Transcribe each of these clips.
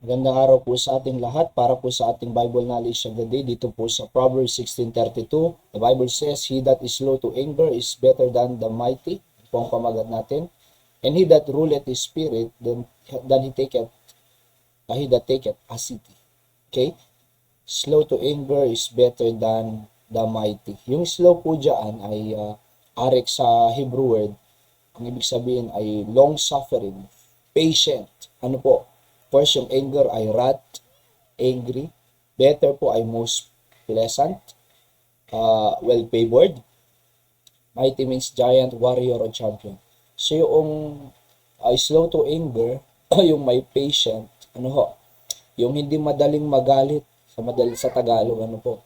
Magandang araw po sa ating lahat para po sa ating Bible knowledge of the day dito po sa Proverbs 16:32. The Bible says, "He that is slow to anger is better than the mighty." Ito po ang pamagat natin. "And he that ruleth his spirit, than he that taketh a city." Okay? Slow to anger is better than the mighty. Yung slow po dyan ay arik sa Hebrew word. Ang ibig sabihin ay long-suffering, patient. Ano po? First, yung anger ay wrath, angry. Better po ay most pleasant, well-favored. Mighty means giant, warrior, or champion. So, yung slow to anger, yung may patient, ano ho, yung hindi madaling magalit, sa Tagalog, ano po,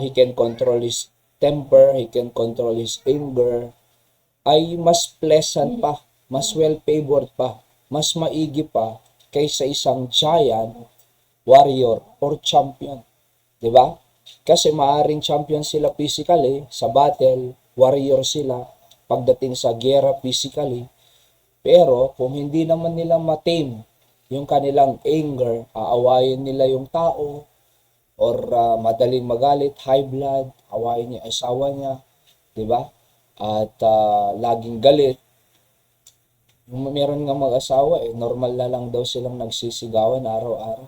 he can control his temper, he can control his anger, ay mas pleasant pa, mas well-favored pa, mas maigi pa kaysa isang giant, warrior, or champion. Diba? Kasi maaring champion sila physically, sa battle, warrior sila, pagdating sa gera physically. Pero kung hindi naman nila matame yung kanilang anger, aawayin nila yung tao, or madaling magalit, high blood, awayin niya asawa niya, diba? At laging galit. Meron nga mag-asawa normal na lang daw silang nagsisigawan araw-araw.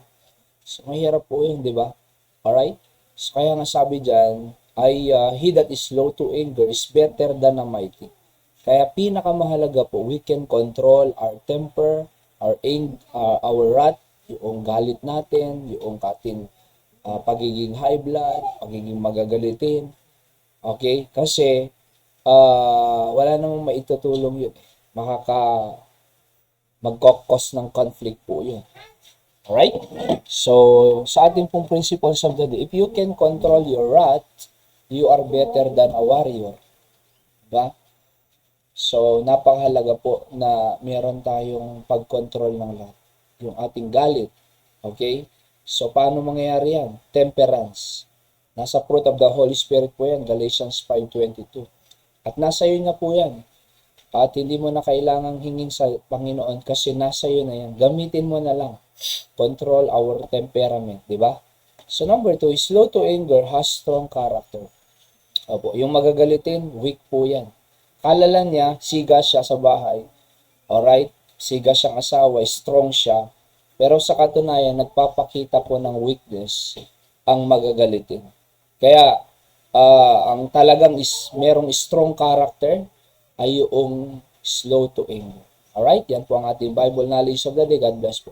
So mahirap po yun, di ba? Alright? So kaya nga sabi dyan, ay he that is slow to anger is better than a mighty. Kaya pinakamahalaga po, we can control our temper, our wrath, yung galit natin, yung ating pagiging high blood, pagiging magagalitin. Okay? Kasi wala namang maitutulong yun. Magkokos ng conflict po yun. Alright? So, sa ating pong principles of the day, if you can control your wrath, you are better than a warrior. Diba? So, napakahalaga po na meron tayong pag-control ng lahat. Yung ating galit. Okay? So, paano mangyayari yan? Temperance. Nasa fruit of the Holy Spirit po yan, Galatians 5:22. At nasa iyo na po yan. At hindi mo na kailangang hingin sa Panginoon kasi nasa iyo na yan. Gamitin mo na lang. Control our temperament, di ba? So number 2, slow to anger has strong character. Opo, yung magagalitin, weak po yan. Kalala niya, siga siya sa bahay. Alright? Siga siyang asawa, strong siya. Pero sa katunayan, nagpapakita po ng weakness ang magagalitin. Kaya, ang talagang merong strong character ay yung slow to anger. Alright? Yan po ang ating Bible knowledge of the day. God bless po.